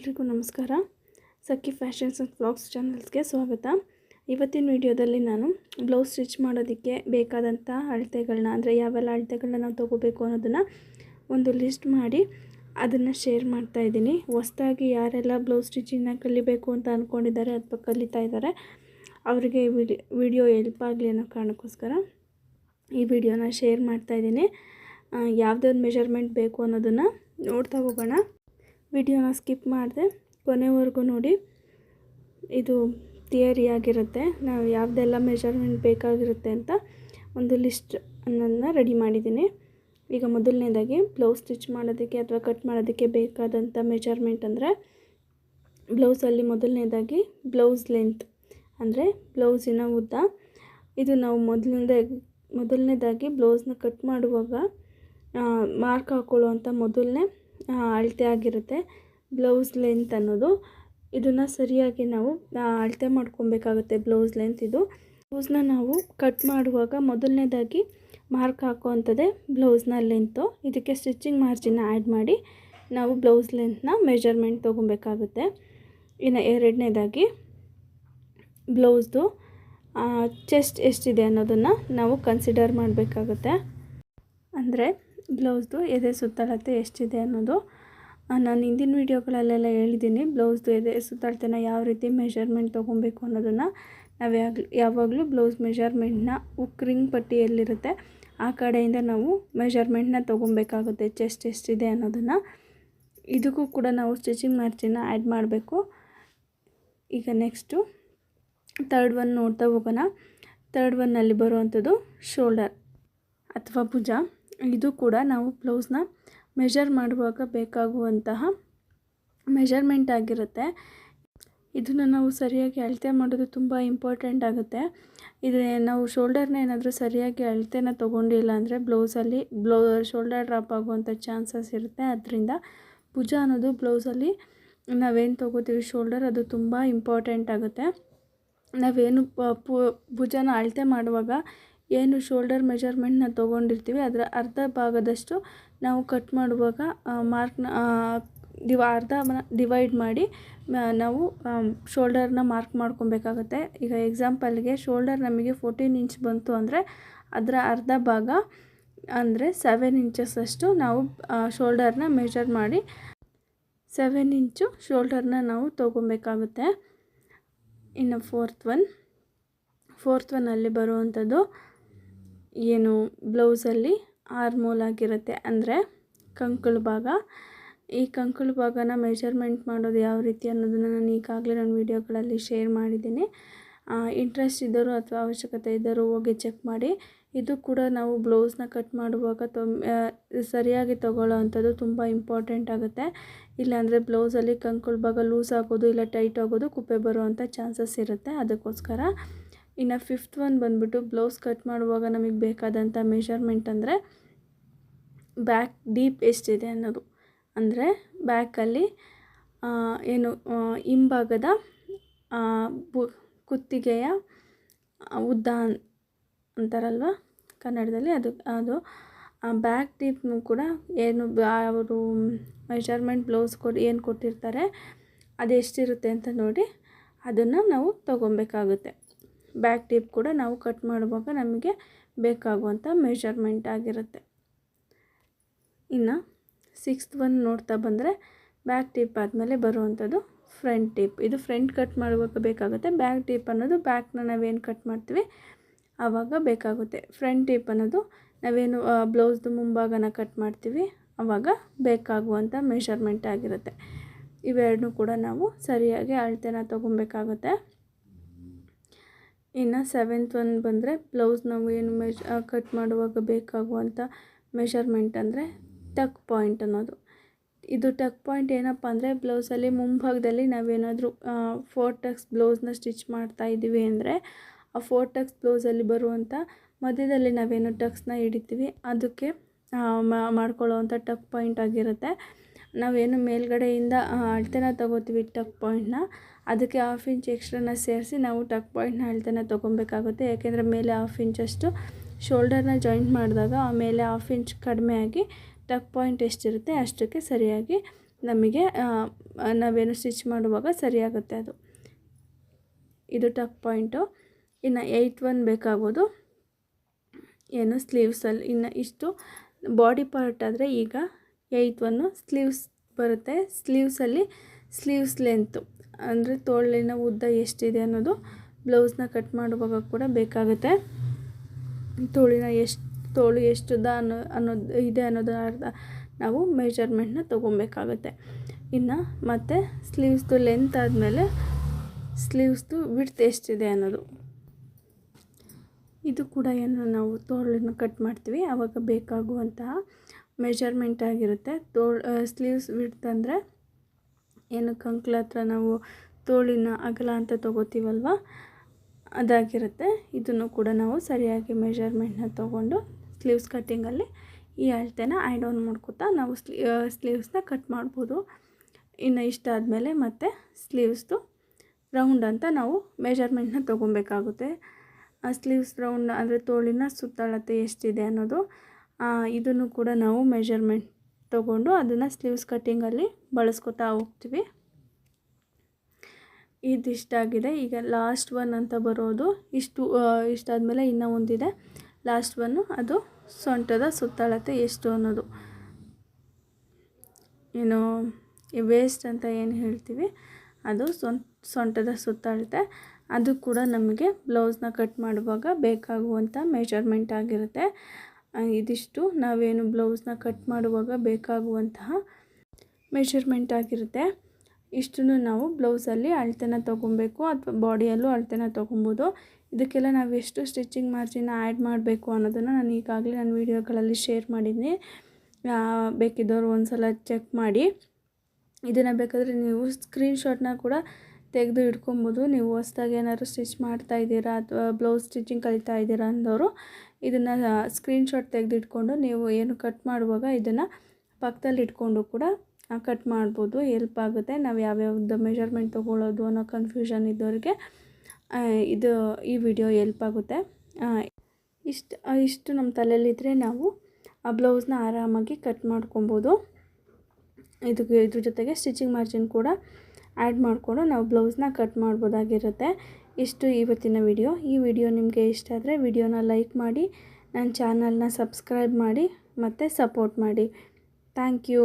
ಎಲ್ರಿಗೂ ನಮಸ್ಕಾರ. ಸಖಿ fashions and vlogs ಚಾನಲ್ಸ್ಗೆ ಸ್ವಾಗತ. ಇವತ್ತಿನ ವಿಡಿಯೋದಲ್ಲಿ ನಾನು ಬ್ಲೌಸ್ ಸ್ಟಿಚ್ ಮಾಡೋದಕ್ಕೆ ಬೇಕಾದಂಥ ಅಳತೆಗಳನ್ನ, ಅಂದರೆ ಯಾವೆಲ್ಲ ಅಳತೆಗಳನ್ನ ನಾವು ತೊಗೋಬೇಕು ಅನ್ನೋದನ್ನು ಒಂದು ಲಿಸ್ಟ್ ಮಾಡಿ ಅದನ್ನು ಶೇರ್ ಮಾಡ್ತಾಯಿದ್ದೀನಿ. ಹೊಸದಾಗಿ ಯಾರೆಲ್ಲ ಬ್ಲೌಸ್ ಸ್ಟಿಚಿಂಗ್ನ ಕಲಿಬೇಕು ಅಂತ ಅಂದ್ಕೊಂಡಿದ್ದಾರೆ ಅಥವಾ ಕಲಿತಾ ಇದ್ದಾರೆ ಅವರಿಗೆ ವಿಡಿಯೋ ಹೆಲ್ಪ್ ಆಗಲಿ ಅನ್ನೋ ಕಾರಣಕ್ಕೋಸ್ಕರ ಈ ವಿಡಿಯೋನ ಶೇರ್ ಮಾಡ್ತಾಯಿದ್ದೀನಿ. ಯಾವುದೊಂದು ಮೆಷರ್ಮೆಂಟ್ ಬೇಕು ಅನ್ನೋದನ್ನು ನೋಡ್ತಾ ಹೋಗೋಣ. ವಿಡಿಯೋನ ಸ್ಕಿಪ್ ಮಾಡಿದೆ ಕೊನೆವರೆಗೂ ನೋಡಿ. ಇದು ಥಿಯರಿ ಆಗಿರುತ್ತೆ. ನಾವು ಯಾವುದೆಲ್ಲ ಮೆಷರ್ಮೆಂಟ್ ಬೇಕಾಗಿರುತ್ತೆ ಅಂತ ಒಂದು ಲಿಸ್ಟ್ ಅನ್ನೋದನ್ನ ರೆಡಿ ಮಾಡಿದ್ದೀನಿ. ಈಗ ಮೊದಲನೇದಾಗಿ ಬ್ಲೌಸ್ ಸ್ಟಿಚ್ ಮಾಡೋದಕ್ಕೆ ಅಥವಾ ಕಟ್ ಮಾಡೋದಕ್ಕೆ ಬೇಕಾದಂಥ ಮೆಷರ್ಮೆಂಟ್ ಅಂದರೆ, ಬ್ಲೌಸಲ್ಲಿ ಮೊದಲನೇದಾಗಿ ಬ್ಲೌಸ್ ಲೆಂತ್ ಅಂದರೆ ಬ್ಲೌಸಿನ ಉದ್ದ. ಇದು ನಾವು ಮೊದಲನೇದಾಗಿ ಬ್ಲೌಸ್ನ ಕಟ್ ಮಾಡುವಾಗ ಮಾರ್ಕ್ ಹಾಕ್ಕೊಳ್ಳುವಂಥ ಮೊದಲನೇ ಅಳತೆ ಆಗಿರುತ್ತೆ ಬ್ಲೌಸ್ ಲೆಂತ್ ಅನ್ನೋದು. ಇದನ್ನು ಸರಿಯಾಗಿ ನಾವು ಅಳತೆ ಮಾಡ್ಕೊಬೇಕಾಗುತ್ತೆ. ಬ್ಲೌಸ್ ಲೆಂತ್ ಇದು. ಬ್ಲೌಸ್ನ ನಾವು ಕಟ್ ಮಾಡುವಾಗ ಮೊದಲನೇದಾಗಿ ಮಾರ್ಕ್ ಹಾಕುವಂಥದ್ದೇ ಬ್ಲೌಸ್ನ ಲೆಂತು. ಇದಕ್ಕೆ ಸ್ಟಿಚಿಂಗ್ ಮಾರ್ಜಿನ್ನ ಆ್ಯಡ್ ಮಾಡಿ ನಾವು ಬ್ಲೌಸ್ ಲೆಂತ್ನ ಮೆಷರ್ಮೆಂಟ್ ತೊಗೊಬೇಕಾಗುತ್ತೆ. ಇನ್ನು ಎರಡನೇದಾಗಿ ಬ್ಲೌಸ್ದು ಚೆಸ್ಟ್ ಎಷ್ಟಿದೆ ಅನ್ನೋದನ್ನು ನಾವು ಕನ್ಸಿಡರ್ ಮಾಡಬೇಕಾಗುತ್ತೆ. ಅಂದರೆ ಬ್ಲೌಸ್ದು ಎದೆ ಸುತ್ತಳತೆ ಎಷ್ಟಿದೆ ಅನ್ನೋದು. ನಾನು ಹಿಂದಿನ ವೀಡಿಯೋಗಳಲ್ಲೆಲ್ಲ ಹೇಳಿದ್ದೀನಿ ಬ್ಲೌಸ್ದು ಎದೆ ಸುತ್ತಳತೆನ ಯಾವ ರೀತಿ ಮೆಷರ್ಮೆಂಟ್ ತೊಗೊಬೇಕು ಅನ್ನೋದನ್ನು. ನಾವು ಯಾವಾಗಲೂ ಬ್ಲೌಸ್ ಮೆಷರ್ಮೆಂಟ್ನ ಉಕ್ರಿಂಗ್ ಪಟ್ಟಿಯಲ್ಲಿರುತ್ತೆ ಆ ಕಡೆಯಿಂದ ನಾವು ಮೆಷರ್ಮೆಂಟ್ನ ತೊಗೊಬೇಕಾಗುತ್ತೆ, ಚೆಸ್ಟ್ ಎಷ್ಟಿದೆ ಅನ್ನೋದನ್ನು. ಇದಕ್ಕೂ ಕೂಡ ನಾವು ಸ್ಟಿಚಿಂಗ್ ಮಾರ್ಜಿನ್ನ ಆ್ಯಡ್ ಮಾಡಬೇಕು. ಈಗ ನೆಕ್ಸ್ಟು ಥರ್ಡ್ ಒನ್ ನೋಡ್ತಾ ಹೋಗೋಣ. ಥರ್ಡ್ ಒನ್ನಲ್ಲಿ ಬರುವಂಥದ್ದು ಶೋಲ್ಡರ್ ಅಥವಾ ಭುಜ. ಇದು ಕೂಡ ನಾವು ಬ್ಲೌಸ್ನ ಮೆಷರ್ ಮಾಡುವಾಗ ಬೇಕಾಗುವಂತಹ ಮೆಷರ್ಮೆಂಟ್ ಆಗಿರುತ್ತೆ. ಇದನ್ನು ನಾವು ಸರಿಯಾಗಿ ಅಳತೆ ಮಾಡೋದು ತುಂಬ ಇಂಪಾರ್ಟೆಂಟ್ ಆಗುತ್ತೆ. ನಾವು ಶೋಲ್ಡರ್ನ ಏನಾದರೂ ಸರಿಯಾಗಿ ಅಳತೆನ ತೊಗೊಂಡಿಲ್ಲ ಅಂದರೆ ಬ್ಲೌಸಲ್ಲಿ ಶೋಲ್ಡರ್ ಡ್ರಾಪ್ ಆಗುವಂಥ ಚಾನ್ಸಸ್ ಇರುತ್ತೆ. ಅದರಿಂದ ಭುಜ ಅನ್ನೋದು ಬ್ಲೌಸಲ್ಲಿ ನಾವೇನು ತೊಗೋತೀವಿ ಶೋಲ್ಡರ್, ಅದು ತುಂಬ ಇಂಪಾರ್ಟೆಂಟ್ ಆಗುತ್ತೆ. ನಾವೇನು ಭುಜನ ಅಳತೆ ಮಾಡುವಾಗ ಏನು ಶೋಲ್ಡರ್ ಮೆಷರ್ಮೆಂಟ್ನ ತೊಗೊಂಡಿರ್ತೀವಿ ಅದರ ಅರ್ಧ ಭಾಗದಷ್ಟು ನಾವು ಕಟ್ ಮಾಡುವಾಗ ಮಾರ್ಕ್ನ ಡಿವೈಡ್ ಮಾಡಿ ನಾವು ಶೋಲ್ಡರ್ನ ಮಾರ್ಕ್ ಮಾಡ್ಕೊಬೇಕಾಗುತ್ತೆ. ಈಗ ಎಕ್ಸಾಂಪಲ್ಗೆ ಶೋಲ್ಡರ್ ನಮಗೆ 14 ಇಂಚ್ ಬಂತು ಅಂದರೆ ಅದರ ಅರ್ಧ ಭಾಗ ಅಂದರೆ 7 ಇಂಚಸ್ಸಷ್ಟು ನಾವು ಶೋಲ್ಡರ್ನ ಮೆಷರ್ ಮಾಡಿ 7 ಇಂಚು ಶೋಲ್ಡರ್ನ ನಾವು ತೊಗೊಬೇಕಾಗುತ್ತೆ. ಇನ್ನು ಫೋರ್ತ್ ಒನ್ನಲ್ಲಿ ಬರುವಂಥದ್ದು ಏನು ಬ್ಲೌಸಲ್ಲಿ ಆರ್ಮೋಲ್ ಆಗಿರುತ್ತೆ, ಅಂದರೆ ಕಂಕಳು ಭಾಗ. ಈ ಕಂಕಳು ಭಾಗನ ಮೆಷರ್ಮೆಂಟ್ ಮಾಡೋದು ಯಾವ ರೀತಿ ಅನ್ನೋದನ್ನು ನಾನು ಈಗಾಗಲೇ ನನ್ನ ವೀಡಿಯೋಗಳಲ್ಲಿ ಶೇರ್ ಮಾಡಿದ್ದೀನಿ. ಇಂಟ್ರೆಸ್ಟ್ ಇದ್ದರೂ ಅಥವಾ ಅವಶ್ಯಕತೆ ಇದ್ದರೂ ಹೋಗಿ ಚೆಕ್ ಮಾಡಿ. ಇದು ಕೂಡ ನಾವು ಬ್ಲೌಸ್ನ ಕಟ್ ಮಾಡುವಾಗ ಸರಿಯಾಗಿ ತೊಗೊಳ್ಳೋ ಅಂಥದ್ದು ತುಂಬ ಇಂಪಾರ್ಟೆಂಟ್ ಆಗುತ್ತೆ. ಇಲ್ಲಾಂದರೆ ಬ್ಲೌಸಲ್ಲಿ ಕಂಕಳು ಭಾಗ ಲೂಸ್ ಆಗೋದು ಇಲ್ಲ ಟೈಟ್ ಆಗೋದು, ಕುಪ್ಪೆ ಬರುವಂಥ ಚಾನ್ಸಸ್ ಇರುತ್ತೆ. ಅದಕ್ಕೋಸ್ಕರ ಇನ್ನು ಫಿಫ್ತ್ ಒನ್ ಬಂದುಬಿಟ್ಟು ಬ್ಲೌಸ್ ಕಟ್ ಮಾಡುವಾಗ ನಮಗೆ ಬೇಕಾದಂಥ ಮೆಷರ್ಮೆಂಟ್ ಅಂದರೆ ಬ್ಯಾಕ್ ಡೀಪ್ ಎಷ್ಟಿದೆ ಅನ್ನೋದು. ಅಂದರೆ ಬ್ಯಾಕಲ್ಲಿ ಏನು ಹಿಂಭಾಗದ ಕುತ್ತಿಗೆಯ ಉದ್ದ ಅಂತಾರಲ್ವ ಕನ್ನಡದಲ್ಲಿ, ಅದು ಬ್ಯಾಕ್ ಡೀಪ್ನು ಕೂಡ ಏನು ಅವರು ಮೆಷರ್ಮೆಂಟ್ ಬ್ಲೌಸ್ ಏನು ಕೊಟ್ಟಿರ್ತಾರೆ ಅದೆಷ್ಟಿರುತ್ತೆ ಅಂತ ನೋಡಿ ಅದನ್ನು ನಾವು ತೊಗೊಬೇಕಾಗುತ್ತೆ. ಬ್ಯಾಕ್ ಡೀಪ್ ಕೂಡ ನಾವು ಕಟ್ ಮಾಡುವಾಗ ನಮಗೆ ಬೇಕಾಗುವಂಥ ಮೆಷರ್ಮೆಂಟ್ ಆಗಿರುತ್ತೆ. ಇನ್ನು ಸಿಕ್ಸ್ತ್ ಒನ್ ನೋಡ್ತಾ ಬಂದರೆ ಬ್ಯಾಕ್ ಡೀಪ್ ಆದಮೇಲೆ ಬರುವಂಥದ್ದು ಫ್ರಂಟ್ ಡೀಪ್. ಇದು ಫ್ರಂಟ್ ಕಟ್ ಮಾಡುವಾಗ ಬೇಕಾಗುತ್ತೆ. ಬ್ಯಾಕ್ ಡೀಪ್ ಅನ್ನೋದು ಬ್ಯಾಕ್ನ ನಾವೇನು ಕಟ್ ಮಾಡ್ತೀವಿ ಆವಾಗ ಬೇಕಾಗುತ್ತೆ. ಫ್ರಂಟ್ ಡೀಪ್ ಅನ್ನೋದು ನಾವೇನು ಬ್ಲೌಸ್ದು ಮುಂಭಾಗನ ಕಟ್ ಮಾಡ್ತೀವಿ ಆವಾಗ ಬೇಕಾಗುವಂಥ ಮೆಷರ್ಮೆಂಟ್ ಆಗಿರುತ್ತೆ. ಇವೆರಡನ್ನೂ ಕೂಡ ನಾವು ಸರಿಯಾಗಿ ಅಳತೆನ ತೊಗೊಬೇಕಾಗುತ್ತೆ. ಇನ್ನು ಸೆವೆಂತ್ ಒನ್ ಬಂದರೆ ಬ್ಲೌಸ್ ನಾವು ಏನು ಕಟ್ ಮಾಡುವಾಗ ಬೇಕಾಗುವಂಥ ಮೆಷರ್ಮೆಂಟ್ ಅಂದರೆ ಟಕ್ ಪಾಯಿಂಟ್ ಅನ್ನೋದು. ಇದು ಟಕ್ ಪಾಯಿಂಟ್ ಏನಪ್ಪ ಅಂದರೆ ಬ್ಲೌಸಲ್ಲಿ ಮುಂಭಾಗದಲ್ಲಿ ನಾವೇನಾದರೂ 4 ಟಕ್ಸ್ ಬ್ಲೌಸ್ನ ಸ್ಟಿಚ್ ಮಾಡ್ತಾ ಇದ್ದೀವಿ ಅಂದರೆ ಆ 4 ಟಕ್ಸ್ ಬ್ಲೌಸಲ್ಲಿ ಬರುವಂಥ ಮಧ್ಯದಲ್ಲಿ ನಾವೇನು ಟಕ್ಸ್ನ ಹಿಡಿತೀವಿ ಅದಕ್ಕೆ ಮಾಡ್ಕೊಳ್ಳೋವಂಥ ಟಕ್ ಪಾಯಿಂಟ್ ಆಗಿರುತ್ತೆ. ನಾವೇನು ಮೇಲ್ಗಡೆಯಿಂದ ಅಳತೆನ ತೊಗೋತೀವಿ ಟಕ್ ಪಾಯಿಂಟ್ನ, ಅದಕ್ಕೆ 1/2 ಇಂಚ್ ಎಕ್ಸ್ಟ್ರಾನ ಸೇರಿಸಿ ನಾವು ಟಕ್ ಪಾಯಿಂಟ್ನ ಅಳತೆನ ತೊಗೊಬೇಕಾಗುತ್ತೆ. ಯಾಕೆಂದರೆ ಮೇಲೆ 1/2 ಇಂಚಷ್ಟು ಶೋಲ್ಡರ್ನ ಜಾಯಿಂಟ್ ಮಾಡಿದಾಗ ಆಮೇಲೆ 1/2 ಇಂಚ್ ಕಡಿಮೆ ಆಗಿ ಟಕ್ ಪಾಯಿಂಟ್ ಎಷ್ಟಿರುತ್ತೆ ಅಷ್ಟಕ್ಕೆ ಸರಿಯಾಗಿ ನಮಗೆ ನಾವೇನು ಸ್ಟಿಚ್ ಮಾಡುವಾಗ ಸರಿಯಾಗುತ್ತೆ ಅದು. ಇದು ಟಕ್ ಪಾಯಿಂಟು. ಇನ್ನು 8 ಬೇಕಾಗೋದು ಏನು ಸ್ಲೀವ್ಸಲ್ಲಿ. ಇನ್ನು ಇಷ್ಟು ಬಾಡಿ ಪಾರ್ಟ್ ಆದರೆ ಈಗ 8 ಸ್ಲೀವ್ಸ್ ಬರುತ್ತೆ. ಸ್ಲೀವ್ಸಲ್ಲಿ ಸ್ಲೀವ್ಸ್ ಲೆಂತು ಅಂದರೆ ತೋಳಿನ ಉದ್ದ ಎಷ್ಟಿದೆ ಅನ್ನೋದು ಬ್ಲೌಸ್ನ ಕಟ್ ಮಾಡುವಾಗ ಕೂಡ ಬೇಕಾಗುತ್ತೆ. ತೋಳು ಎಷ್ಟು ಉದ್ದ ಅನ್ನೋದು ಇದೆ ಅನ್ನೋದು ನಾವು ಮೆಜರ್ಮೆಂಟ್ನ ತೊಗೊಬೇಕಾಗುತ್ತೆ. ಇನ್ನು ಮತ್ತು ಸ್ಲೀವ್ಸ್ದು ಲೆಂತ್ ಆದಮೇಲೆ ಸ್ಲೀವ್ಸ್ದು ವಿಡ್ತ್ ಎಷ್ಟಿದೆ ಅನ್ನೋದು, ಇದು ಕೂಡ ಏನು ನಾವು ತೋಳನ್ನು ಕಟ್ ಮಾಡ್ತೀವಿ ಆವಾಗ ಬೇಕಾಗುವಂತಹ ಮೆಜರ್ಮೆಂಟ್ ಆಗಿರುತ್ತೆ. ಸ್ಲೀವ್ಸ್ ವಿಡ್ತ್ ಅಂದರೆ ಏನು ಕಂಕ್ಲ ಹತ್ರ ನಾವು ತೋಳಿನ ಅಗಲ ಅಂತ ತೊಗೋತೀವಲ್ವ ಅದಾಗಿರುತ್ತೆ. ಇದನ್ನು ಕೂಡ ನಾವು ಸರಿಯಾಗಿ ಮೆಜರ್ಮೆಂಟ್ನ ತೊಗೊಂಡು ಸ್ಲೀವ್ಸ್ ಕಟ್ಟಿಂಗಲ್ಲಿ ಈ ಅಳತೆನ ಆ್ಯಡ್ ಆನ್ ಮಾಡ್ಕೊತಾ ನಾವು ಸ್ಲೀವ್ಸ್ನ ಕಟ್ ಮಾಡ್ಬೋದು. ಇನ್ನು ಇಷ್ಟಾದಮೇಲೆ ಮತ್ತೆ ಸ್ಲೀವ್ಸ್ದು ರೌಂಡ್ ಅಂತ ನಾವು ಮೆಜರ್ಮೆಂಟ್ನ ತೊಗೊಬೇಕಾಗುತ್ತೆ. ಆ ಸ್ಲೀವ್ಸ್ ರೌಂಡ್ ಅಂದರೆ ತೋಳಿನ ಸುತ್ತಳತೆ ಎಷ್ಟಿದೆ ಅನ್ನೋದು ಇದನ್ನು ಕೂಡ ನಾವು ಮೆಜರ್ಮೆಂಟ್ ತೊಗೊಂಡು ಅದನ್ನು ಸ್ಲೀವ್ಸ್ ಕಟ್ಟಿಂಗಲ್ಲಿ ಬಳಸ್ಕೊತಾ ಹೋಗ್ತೀವಿ. ಇದಿಷ್ಟಾಗಿದೆ. ಈಗ ಲಾಸ್ಟ್ ಒನ್ ಅಂತ ಬರೋದು ಇಷ್ಟಾದಮೇಲೆ ಇನ್ನೂ ಒಂದಿದೆ ಲಾಸ್ಟ್ ಒನ್ನು, ಅದು ಸೊಂಟದ ಸುತ್ತಳತೆ ಎಷ್ಟು ಅನ್ನೋದು. ಏನು ವೇಸ್ಟ್ ಅಂತ ಏನು ಹೇಳ್ತೀವಿ ಅದು ಸೊಂಟದ ಸುತ್ತಳತೆ. ಅದು ಕೂಡ ನಮಗೆ ಬ್ಲೌಸ್ನ ಕಟ್ ಮಾಡುವಾಗ ಬೇಕಾಗುವಂಥ ಮೆಜರ್ಮೆಂಟ್ ಆಗಿರುತ್ತೆ. ಇದಿಷ್ಟು ನಾವೇನು ಬ್ಲೌಸ್ನ ಕಟ್ ಮಾಡುವಾಗ ಬೇಕಾಗುವಂತಹ ಮೆಜರ್ಮೆಂಟ್ ಆಗಿರುತ್ತೆ. ಇಷ್ಟನ್ನು ನಾವು ಬ್ಲೌಸಲ್ಲಿ ಅಳತೆನ ತೊಗೊಬೇಕು ಅಥವಾ ಬಾಡಿಯಲ್ಲೂ ಅಳತೆನ ತೊಗೊಬೋದು. ಇದಕ್ಕೆಲ್ಲ ನಾವು ಎಷ್ಟು ಸ್ಟಿಚಿಂಗ್ ಮಾರ್ಜಿನ ಆ್ಯಡ್ ಮಾಡಬೇಕು ಅನ್ನೋದನ್ನು ನಾನು ಈಗಾಗಲೇ ನನ್ನ ವೀಡಿಯೋಗಳಲ್ಲಿ ಶೇರ್ ಮಾಡಿದ್ದೀನಿ. ಬೇಕಿದ್ದವರು ಒಂದು ಸಲ ಚೆಕ್ ಮಾಡಿ. ಇದನ್ನು ಬೇಕಾದರೆ ನೀವು ಸ್ಕ್ರೀನ್ಶಾಟ್ನ ಕೂಡ ತೆಗೆದು ಇಟ್ಕೊಬೋದು. ನೀವು ಹೊಸ್ದಾಗಿ ಏನಾದ್ರು ಸ್ಟಿಚ್ ಮಾಡ್ತಾಯಿದ್ದೀರಾ ಅಥವಾ ಬ್ಲೌಸ್ ಸ್ಟಿಚಿಂಗ್ ಕಲಿತಾ ಇದ್ದೀರಾ ಅಂದವರು ಇದನ್ನು ಸ್ಕ್ರೀನ್ಶಾಟ್ ತೆಗೆದು ಇಟ್ಕೊಂಡು ನೀವು ಏನು ಕಟ್ ಮಾಡುವಾಗ ಇದನ್ನು ಪಕ್ಕದಲ್ಲಿ ಇಟ್ಕೊಂಡು ಕೂಡ ಕಟ್ ಮಾಡ್ಬೋದು. ಹೆಲ್ಪ್ ಆಗುತ್ತೆ. ನಾವು ಯಾವ್ಯಾವ್ದು ಮೆಜರ್ಮೆಂಟ್ ತೊಗೊಳ್ಳೋದು ಅನ್ನೋ ಕನ್ಫ್ಯೂಷನ್ ಇದ್ದವ್ರಿಗೆ ಈ ವಿಡಿಯೋ ಹೆಲ್ಪ್ ಆಗುತ್ತೆ. ಇಷ್ಟು ನಮ್ಮ ತಲೆಯಲ್ಲಿದ್ದರೆ ನಾವು ಆ ಬ್ಲೌಸ್ನ ಆರಾಮಾಗಿ ಕಟ್ ಮಾಡ್ಕೊಬೋದು. ಇದ್ರ ಜೊತೆಗೆ ಸ್ಟಿಚಿಂಗ್ ಮಾರ್ಜಿನ್ ಕೂಡ ಆ್ಯಡ್ ಮಾಡಿಕೊಂಡು ನಾವು ಬ್ಲೌಸ್ನ ಕಟ್ ಮಾಡ್ಬೋದಾಗಿರುತ್ತೆ. ಇಷ್ಟು ಇವತ್ತಿನ ವಿಡಿಯೋ. ಈ ವಿಡಿಯೋ ನಿಮಗೆ ಇಷ್ಟ ಆದರೆ ವಿಡಿಯೋನ ಲೈಕ್ ಮಾಡಿ, ನನ್ನ ಚಾನಲ್ನ ಸಬ್ಸ್ಕ್ರೈಬ್ ಮಾಡಿ ಮತ್ತು ಸಪೋರ್ಟ್ ಮಾಡಿ. Thank you.